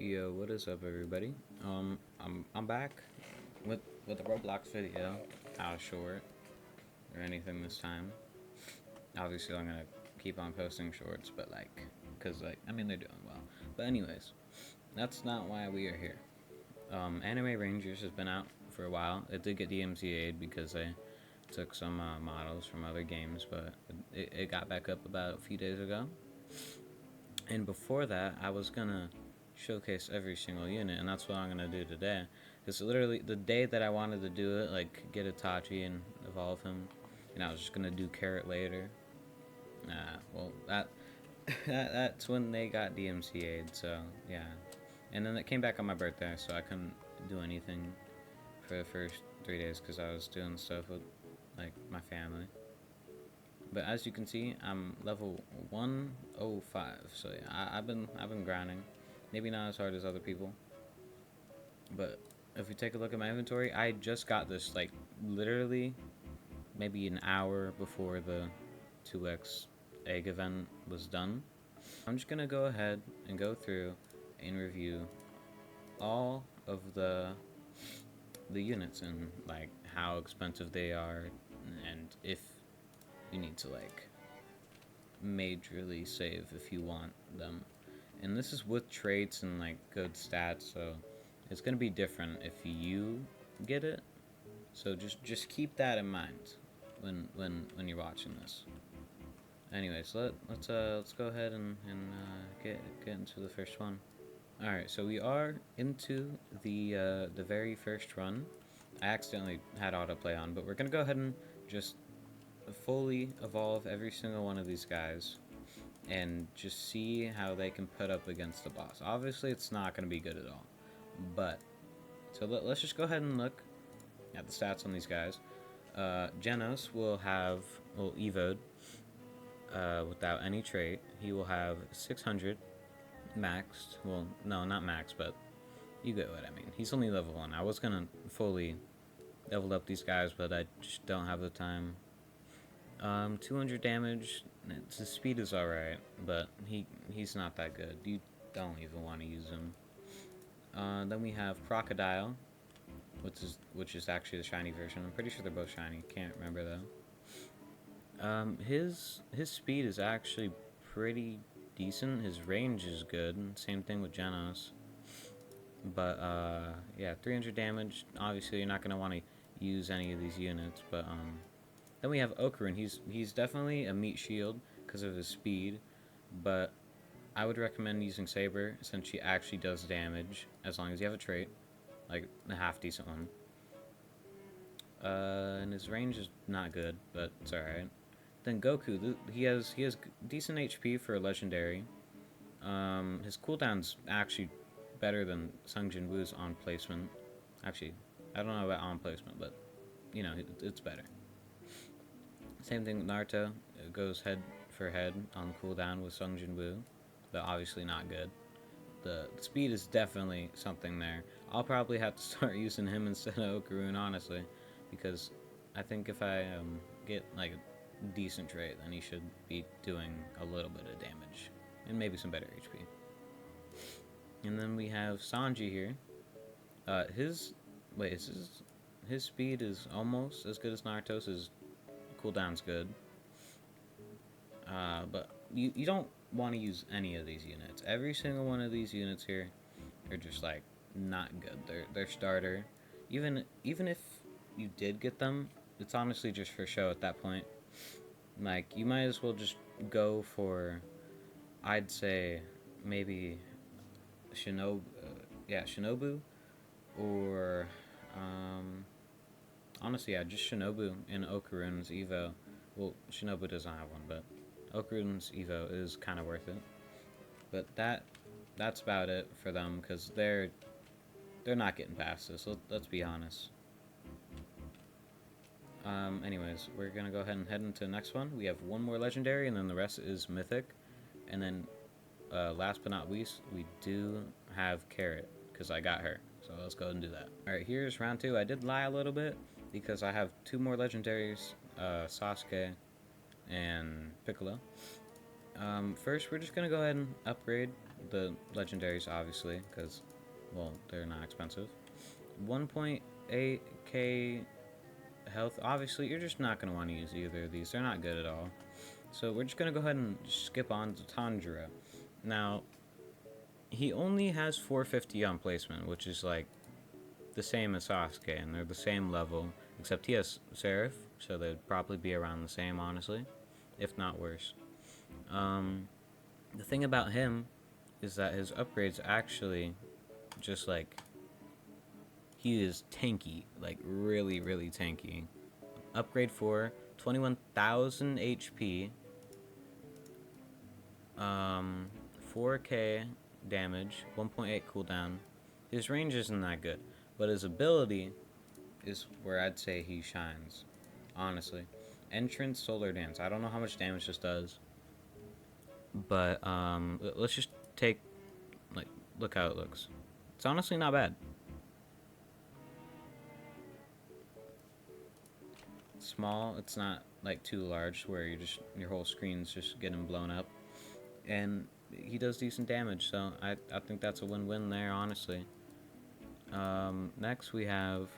Yo, what is up, everybody? I'm back with a Roblox video. Not short or anything this time. Obviously, I'm gonna keep on posting shorts, but cause I mean they're doing well. But anyways, that's not why we are here. Anime Rangers has been out for a while. It did get DMCA'd because they took some models from other games, but it got back up about a few days ago. And before that, I was gonna showcase every single unit, and that's what I'm gonna do today. It's literally the day that I wanted to do it, like get Itachi and evolve him, and I was just gonna do Carrot later. Well, that's when they got DMCA'd, so yeah. And then it came back on my birthday, so I couldn't do anything for the first 3 days because I was doing stuff with like my family. But as you can see, I'm level 105. So yeah, I've been grinding. Maybe not as hard as other people, but if you take a look at my inventory, I just got this like literally maybe an hour before the 2x egg event was done. I'm just gonna go ahead and go through and review all of the units and like how expensive they are and if you need to like majorly save if you want them. And this is with traits and like good stats, so it's gonna be different if you get it. So just keep that in mind when you're watching this. Anyways, let's go ahead and get into the first one. All right, so we are into the very first run. I accidentally had autoplay on, but we're gonna go ahead and just fully evolve every single one of these guys and just see how they can put up against the boss. Obviously, it's not going to be good at all, but so let's just go ahead and look at the stats on these guys. Genos will have evoed without any trait. He will have 600 maxed. Well, no, not max, but you get what I mean. He's only level 1. I was gonna fully level up these guys, but I just don't have the time. 200 damage. His speed is alright, but he's not that good. You don't even want to use him. Then we have Crocodile, which is actually the shiny version. I'm pretty sure they're both shiny. Can't remember though. His speed is actually pretty decent. His range is good. Same thing with Genos. But yeah, 300 damage. Obviously, you're not gonna want to use any of these units, but then we have Okarun. He's definitely a meat shield because of his speed, but I would recommend using Saber since she actually does damage as long as you have a trait, like a half decent one. And his range is not good, but it's alright. Then Goku, he has decent HP for a legendary. His cooldown's actually better than Sung Jin Woo's on placement. Actually, I don't know about on placement, but you know it's better. Same thing with Naruto. It goes head for head on cooldown with Sung Jin Woo, but obviously not good. The speed is definitely something there. I'll probably have to start using him instead of Okarun, honestly, because I think if I get like a decent trait, then he should be doing a little bit of damage and maybe some better HP. And then we have Sanji here. His wait, his speed is almost as good as Naruto's. His cooldown's good. But you don't want to use any of these units. Every single one of these units here are just like not good. They're starter. Even if you did get them, it's honestly just for show at that point. Like you might as well just go for, I'd say maybe Shinobu, or honestly, yeah, just Shinobu and Okarun's Evo. Well, Shinobu doesn't have one, but Okarun's Evo is kind of worth it. But that's about it for them because they're not getting past this. Let's be honest. Anyways, we're gonna go ahead and head into the next one. We have one more legendary, and then the rest is mythic. And then, last but not least, we do have Carrot because I got her. So let's go ahead and do that. All right, here's round 2. I did lie a little bit because I have 2 more legendaries, Sasuke and Piccolo. First, we're just gonna go ahead and upgrade the legendaries, obviously, because, well, they're not expensive. 1.8k health. Obviously, you're just not going to want to use either of these. They're not good at all. So we're just going to go ahead and skip on to Tanjiro. Now, he only has 450 on placement, which is like the same as Sasuke, and they're the same level, except he has Seraph, so they'd probably be around the same, honestly, if not worse. The thing about him is that his upgrades actually just like he is tanky, like really, really tanky. Upgrade 4, 21,000 HP, 4k damage, 1.8 cooldown. His range isn't that good, but his ability is where I'd say he shines, honestly. Entrance, Solar Dance. I don't know how much damage this does, but let's just take, like, look how it looks. It's honestly not bad. Small, it's not like too large where your whole screen's just getting blown up, and he does decent damage, so I think that's a win-win there, honestly. Next we have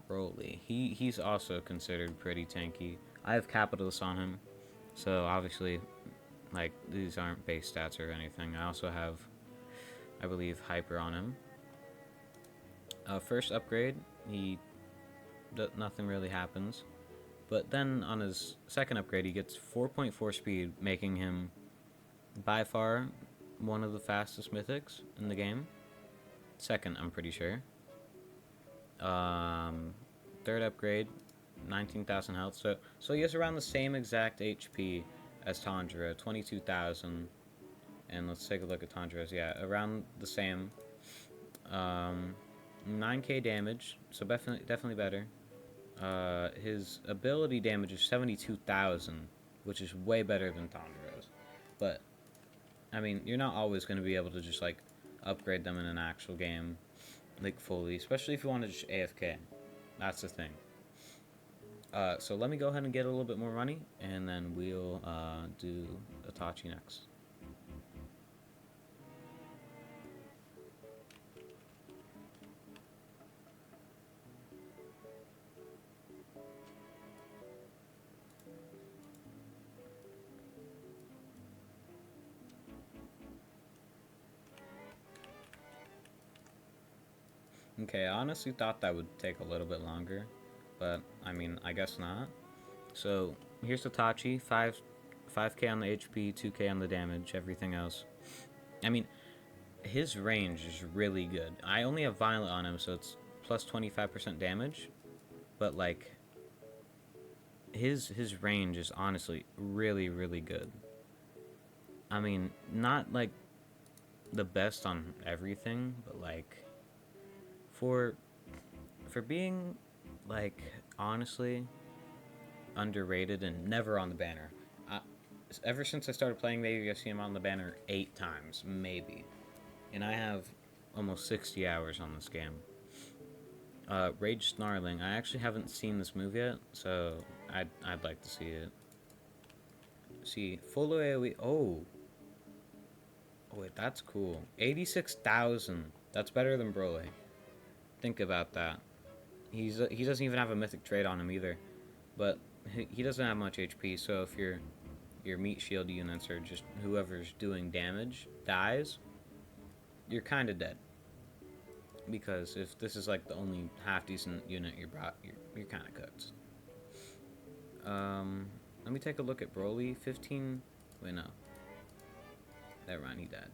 Broly. He's also considered pretty tanky. I have Capitalist on him, so obviously, like, these aren't base stats or anything. I also have, I believe, Hyper on him. First upgrade, nothing really happens. But then on his second upgrade, he gets 4.4 speed, making him by far one of the fastest mythics in the game. Second, I'm pretty sure. Third upgrade, 19,000 health. So he has around the same exact HP as Tanjiro, 22,000. And let's take a look at Tanjiro's. Yeah, around the same. 9k damage, so definitely better. His ability damage is 72,000, which is way better than Tanjiro's. But, I mean, you're not always going to be able to just, like, upgrade them in an actual game, like, fully. Especially if you want to just AFK. That's the thing. So let me go ahead and get a little bit more money, and then we'll do Itachi next. Okay, I honestly thought that would take a little bit longer, but I mean, I guess not. So here's Itachi, 5k on the HP, 2k on the damage, everything else. I mean, his range is really good. I only have Violet on him, so it's plus 25% damage, but like his range is honestly really, really good. I mean, not like the best on everything, but like for being, like, honestly underrated and never on the banner. Ever since I started playing, maybe I've seen him on the banner 8 times, maybe. And I have almost 60 hours on this game. Rage Snarling. I actually haven't seen this move yet, so I'd like to see it. See, full AoE. Oh, wait, that's cool. 86,000. That's better than Broly. Think about that. He doesn't even have a mythic trait on him either, but he doesn't have much HP. So if your meat shield units or just whoever's doing damage dies, you're kind of dead. Because if this is like the only half decent unit you're kind of cooked. Let me take a look at Broly. 15. Wait, no. Never mind, he died.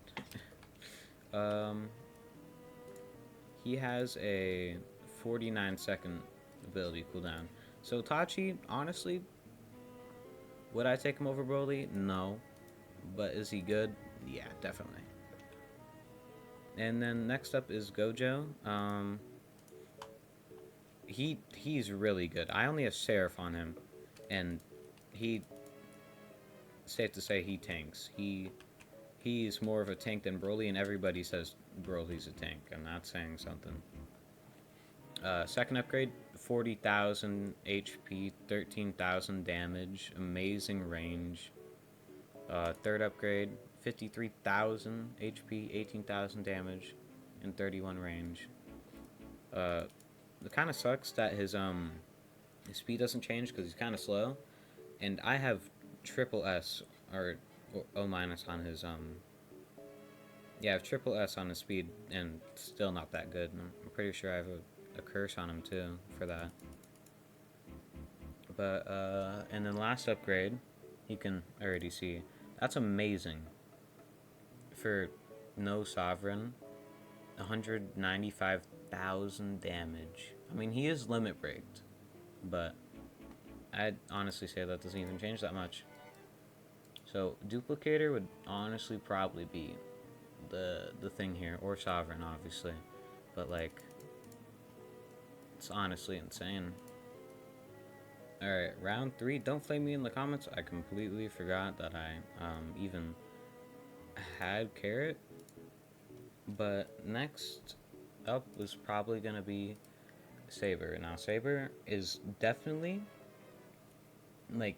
He has a 49-second ability cooldown. So Itachi, honestly, would I take him over Broly? No. But is he good? Yeah, definitely. And then next up is Gojo. He's really good. I only have Seraph on him, and safe to say he tanks. He's more of a tank than Broly, and everybody says Broly's a tank. I'm not saying something. Second upgrade, 40,000 HP, 13,000 damage, amazing range. Third upgrade, 53,000 HP, 18,000 damage, and 31 range. It kind of sucks that his speed doesn't change because he's kind of slow, and I have triple S or O minus on his yeah, I have triple S on his speed and still not that good. I'm pretty sure I have a curse on him too for that. But and then last upgrade, you can already see that's amazing for no sovereign. 195,000 damage. I mean, he is limit breaked, but I'd honestly say that doesn't even change that much. So duplicator would honestly probably be the thing here, or sovereign obviously, but like it's honestly insane. Alright, round 3. Don't flame me in the comments. I completely forgot that I even had carrot. But next up was probably gonna be Saber. Now Saber is definitely like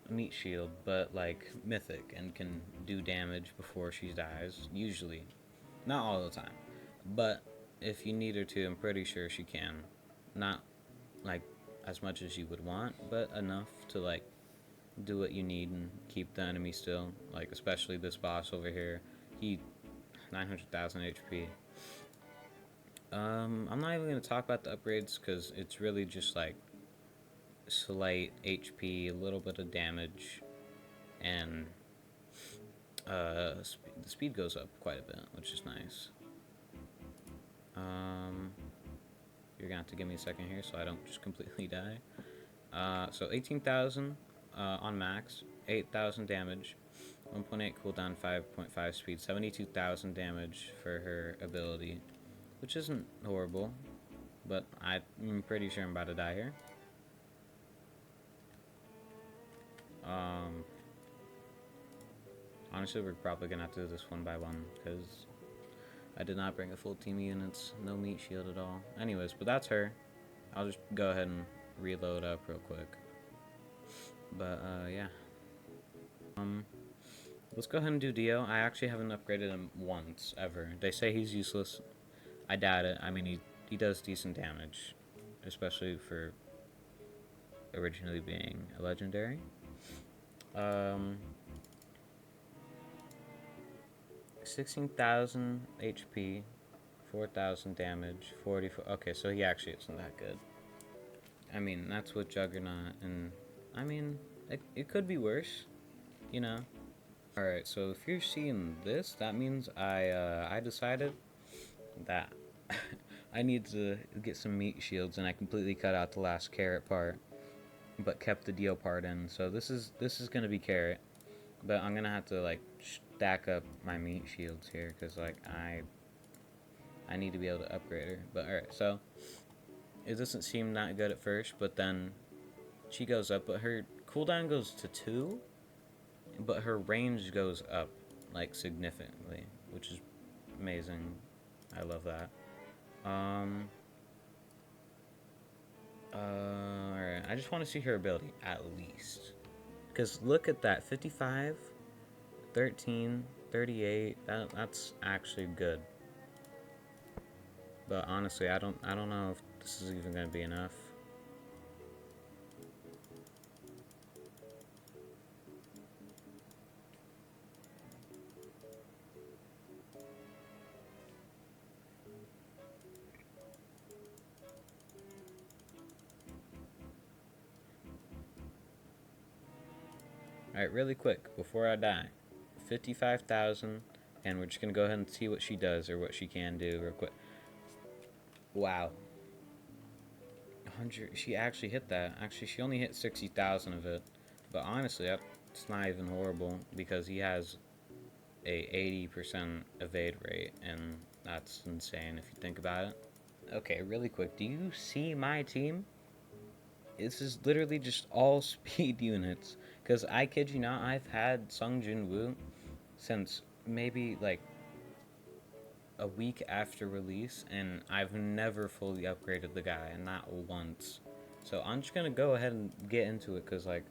meat shield, but like mythic and can do damage before she dies. Usually, not all the time, but if you need her to, I'm pretty sure she can. Not like as much as you would want, but enough to like do what you need and keep the enemy still. Like especially this boss over here, he 900,000 HP. I'm not even gonna talk about the upgrades because it's really just like slight HP, a little bit of damage, and the speed goes up quite a bit, which is nice. You're gonna have to give me a second here so I don't just completely die. So 18,000 on max, 8,000 damage, 1.8 cooldown, 5.5 speed, 72,000 damage for her ability, which isn't horrible, but I'm pretty sure I'm about to die here. Honestly, we're probably gonna have to do this one by one because I did not bring a full team of units, no meat shield at all. Anyways, but that's her. I'll just go ahead and reload up real quick. But yeah. Let's go ahead and do Dio. I actually haven't upgraded him once ever. They say he's useless. I doubt it. I mean, he does decent damage, especially for originally being a legendary. 16,000 HP, 4,000 damage, 44. Okay, so he actually isn't that good. I mean, that's with Juggernaut, and I mean, it could be worse, you know. Alright, so if you're seeing this, that means I decided that I need to get some meat shields, and I completely cut out the last carrot part, but kept the Dio part in. So this is gonna be carrot, but I'm gonna have to like stack up my meat shields here because like I need to be able to upgrade her. But alright, so it doesn't seem that good at first, but then she goes up, but her cooldown goes to 2, but her range goes up like significantly, which is amazing. I love that. Alright, I just want to see her ability at least, because look at that, 55, 13, 38. That's actually good. But honestly, I don't know if this is even gonna be enough. Alright, really quick, before I die. 55,000, and we're just gonna go ahead and see what she does, or what she can do real quick. Wow. 100, she actually hit that. Actually, she only hit 60,000 of it. But honestly, that's not even horrible, because he has a 80% evade rate, and that's insane if you think about it. Okay, really quick, do you see my team? This is literally just all speed units. Because I kid you not, I've had Sung Jin Woo since maybe like a week after release, and I've never fully upgraded the guy, not once. So I'm just gonna go ahead and get into it, because like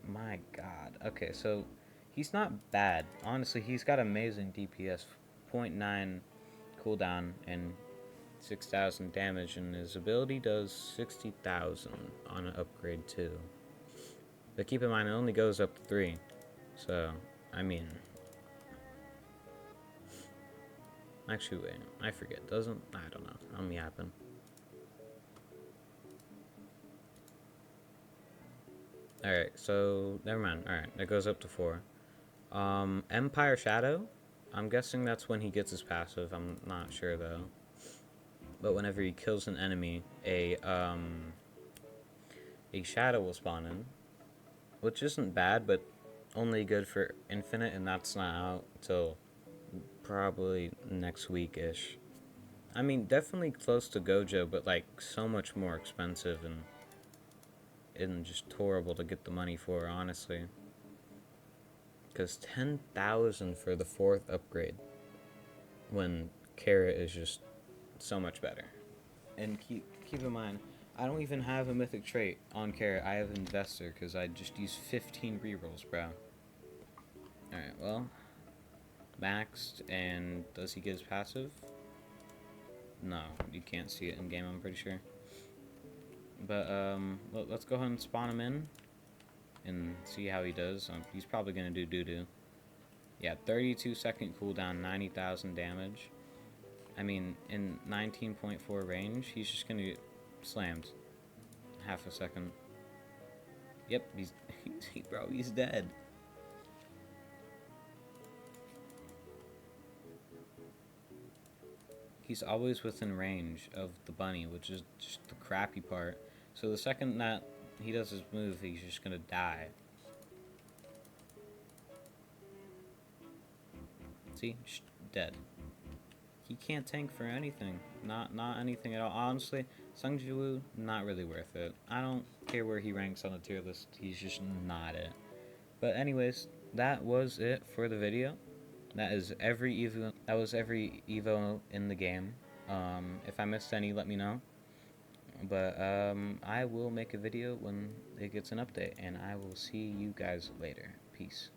My god. Okay, so he's not bad. Honestly, he's got amazing DPS, point 0.9 cooldown and 6,000 damage, and his ability does 60,000 on an upgrade too. But keep in mind, it only goes up to 3. So, I mean... Actually, wait. I forget. Doesn't... I don't know. I'm yapping. Alright, so... Never mind. Alright, it goes up to 4. Empire Shadow? I'm guessing that's when he gets his passive. I'm not sure, though. But whenever he kills an enemy, a shadow will spawn in. Which isn't bad, but only good for Infinite, and that's not out till probably next week-ish. I mean, definitely close to Gojo, but like so much more expensive and just horrible to get the money for, honestly. Because 10,000 for the 4th upgrade, when Kara is just so much better. And keep in mind, I don't even have a mythic trait on Kara. I have Investor because I just use 15 rerolls, bro. Alright, well, maxed, and does he get his passive? No, you can't see it in game, I'm pretty sure. But let's go ahead and spawn him in and see how he does. He's probably gonna do doo-doo. Yeah, 32-second cooldown, 90,000 damage. I mean, in 19.4 range, he's just gonna get slammed. Half a second. Yep, bro, he's dead. He's always within range of the bunny, which is just the crappy part. So the second that he does his move, he's just gonna die. See? Dead. He can't tank for anything. Not anything at all. Honestly, Sung Ji Woo, not really worth it. I don't care where he ranks on the tier list. He's just not it. But anyways, that was it for the video. That was every Evo in the game. If I missed any, let me know. But I will make a video when it gets an update, and I will see you guys later. Peace.